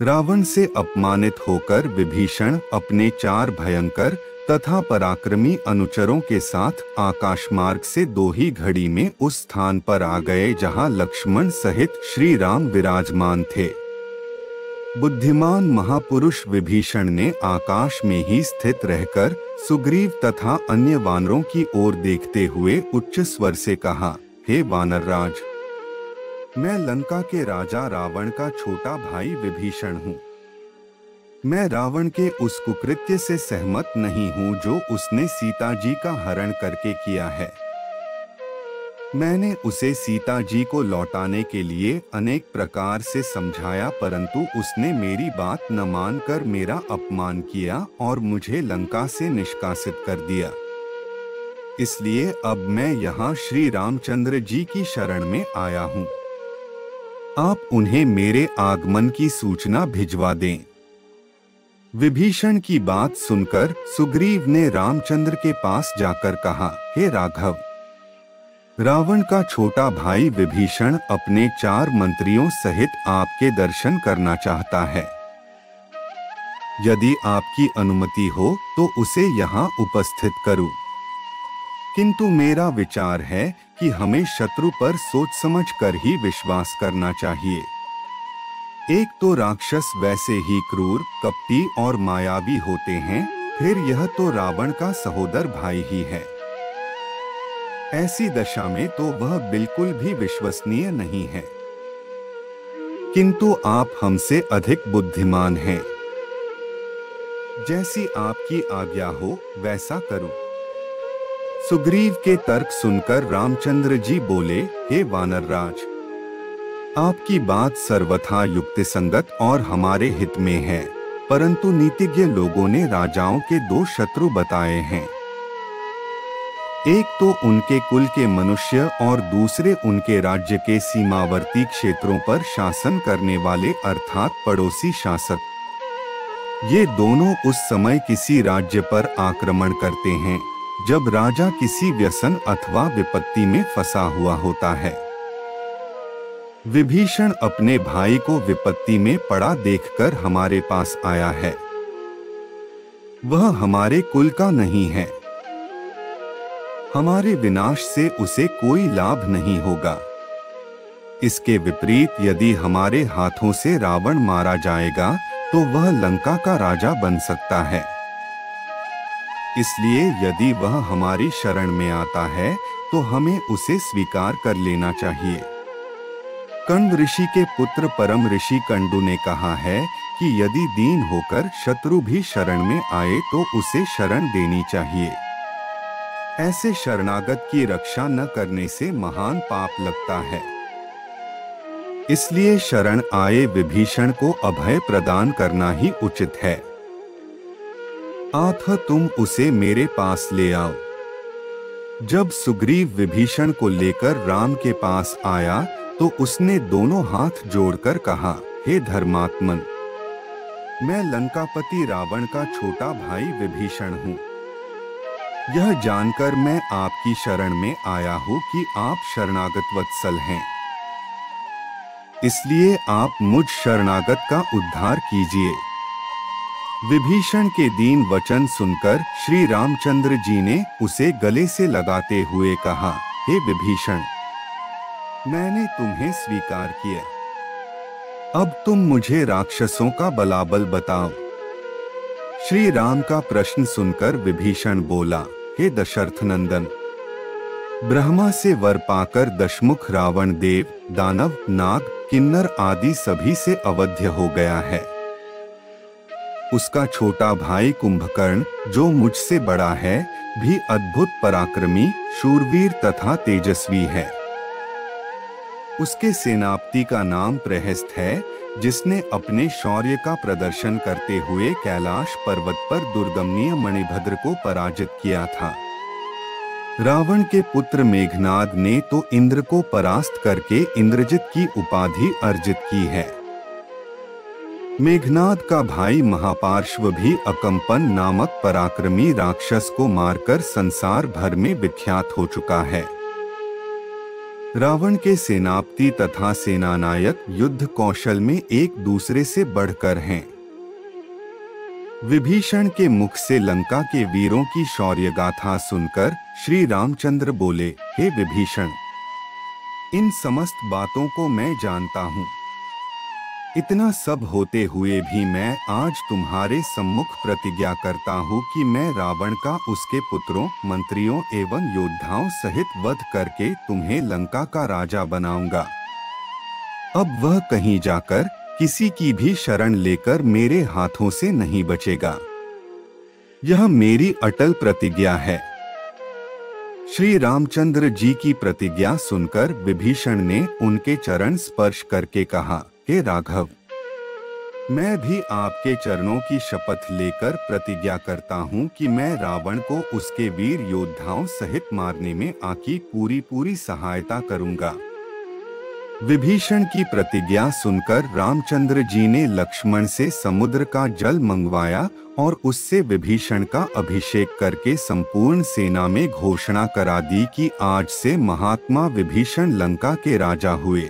रावण से अपमानित होकर विभीषण अपने 4 भयंकर तथा पराक्रमी अनुचरों के साथ आकाश मार्ग से 2 ही घड़ी में उस स्थान पर आ गए जहां लक्ष्मण सहित श्री राम विराजमान थे। बुद्धिमान महापुरुष विभीषण ने आकाश में ही स्थित रहकर सुग्रीव तथा अन्य वानरों की ओर देखते हुए उच्च स्वर से कहा, हे वानरराज, मैं लंका के राजा रावण का छोटा भाई विभीषण हूँ। मैं रावण के उस कुकृत्य से सहमत नहीं हूँ जो उसने सीता जी का हरण करके किया है। मैंने उसे सीता जी को लौटाने के लिए अनेक प्रकार से समझाया, परंतु उसने मेरी बात न मानकर मेरा अपमान किया और मुझे लंका से निष्कासित कर दिया। इसलिए अब मैं यहाँ श्री रामचंद्र जी की शरण में आया हूँ। आप उन्हें मेरे आगमन की सूचना भिजवा दें। विभीषण की बात सुनकर सुग्रीव ने रामचंद्र के पास जाकर कहा, हे राघव, रावण का छोटा भाई विभीषण अपने 4 मंत्रियों सहित आपके दर्शन करना चाहता है। यदि आपकी अनुमति हो तो उसे यहाँ उपस्थित करूं। किंतु मेरा विचार है कि हमें शत्रु पर सोच समझ कर ही विश्वास करना चाहिए। एक तो राक्षस वैसे ही क्रूर, कपटी और मायावी होते हैं, फिर यह तो रावण का सहोदर भाई ही है। ऐसी दशा में तो वह बिल्कुल भी विश्वसनीय नहीं है। किंतु आप हमसे अधिक बुद्धिमान हैं। जैसी आपकी आज्ञा हो वैसा करूं। सुग्रीव के तर्क सुनकर रामचंद्र जी बोले, हे वानरराज, आपकी बात सर्वथा युक्तिसंगत और हमारे हित में है, परंतु नीतिज्ञ लोगों ने राजाओं के 2 शत्रु बताए हैं। एक तो उनके कुल के मनुष्य और दूसरे उनके राज्य के सीमावर्ती क्षेत्रों पर शासन करने वाले अर्थात पड़ोसी शासक। ये दोनों उस समय किसी राज्य पर आक्रमण करते हैं जब राजा किसी व्यसन अथवा विपत्ति में फंसा हुआ होता है। विभीषण अपने भाई को विपत्ति में पड़ा देखकर हमारे पास आया है। वह हमारे कुल का नहीं है। हमारे विनाश से उसे कोई लाभ नहीं होगा। इसके विपरीत यदि हमारे हाथों से रावण मारा जाएगा तो वह लंका का राजा बन सकता है। इसलिए यदि वह हमारी शरण में आता है तो हमें उसे स्वीकार कर लेना चाहिए। कण्व ऋषि के पुत्र परम ऋषि कंडू ने कहा है कि यदि दीन होकर शत्रु भी शरण में आए तो उसे शरण देनी चाहिए। ऐसे शरणागत की रक्षा न करने से महान पाप लगता है। इसलिए शरण आए विभीषण को अभय प्रदान करना ही उचित है। अतः तुम उसे मेरे पास ले आओ। जब सुग्रीव विभीषण को लेकर राम के पास आया तो उसने दोनों हाथ जोड़कर कहा, हे धर्मात्मन, मैं लंकापति रावण का छोटा भाई विभीषण हूँ। यह जानकर मैं आपकी शरण में आया हूँ कि आप शरणागत वत्सल हैं। इसलिए आप मुझ शरणागत का उद्धार कीजिए। विभीषण के दीन वचन सुनकर श्री रामचंद्र जी ने उसे गले से लगाते हुए कहा, हे विभीषण, मैंने तुम्हें स्वीकार किया। अब तुम मुझे राक्षसों का बलाबल बताओ। श्री राम का प्रश्न सुनकर विभीषण बोला, हे दशरथ नंदन, ब्रह्मा से वर पाकर दशमुख रावण देव, दानव, नाग, किन्नर आदि सभी से अवध्य हो गया है। उसका छोटा भाई कुंभकर्ण, जो मुझसे बड़ा है, भी अद्भुत पराक्रमी, शूरवीर तथा तेजस्वी है। उसके सेनापति का नाम प्रहस्त है, जिसने अपने शौर्य का प्रदर्शन करते हुए कैलाश पर्वत पर दुर्दमनीय मणिभद्र को पराजित किया था। रावण के पुत्र मेघनाद ने तो इंद्र को परास्त करके इंद्रजित की उपाधि अर्जित की है। मेघनाद का भाई महापार्श्व भी अकंपन नामक पराक्रमी राक्षस को मारकर संसार भर में विख्यात हो चुका है। रावण के सेनापति तथा सेनानायक युद्ध कौशल में एक दूसरे से बढ़कर हैं। विभीषण के मुख से लंका के वीरों की शौर्य गाथा सुनकर श्री रामचंद्र बोले, हे विभीषण, इन समस्त बातों को मैं जानता हूँ। इतना सब होते हुए भी मैं आज तुम्हारे सम्मुख प्रतिज्ञा करता हूँ कि मैं रावण का उसके पुत्रों, मंत्रियों एवं योद्धाओं सहित वध करके तुम्हें लंका का राजा बनाऊंगा। अब वह कहीं जाकर किसी की भी शरण लेकर मेरे हाथों से नहीं बचेगा। यह मेरी अटल प्रतिज्ञा है। श्री रामचंद्र जी की प्रतिज्ञा सुनकर विभीषण ने उनके चरण स्पर्श करके कहा, हे राघव, मैं भी आपके चरणों की शपथ लेकर प्रतिज्ञा करता हूँ कि मैं रावण को उसके वीर योद्धाओं सहित मारने में आपकी पूरी सहायता करूँगा। विभीषण की प्रतिज्ञा सुनकर रामचंद्र जी ने लक्ष्मण से समुद्र का जल मंगवाया और उससे विभीषण का अभिषेक करके संपूर्ण सेना में घोषणा करा दी कि आज से महात्मा विभीषण लंका के राजा हुए।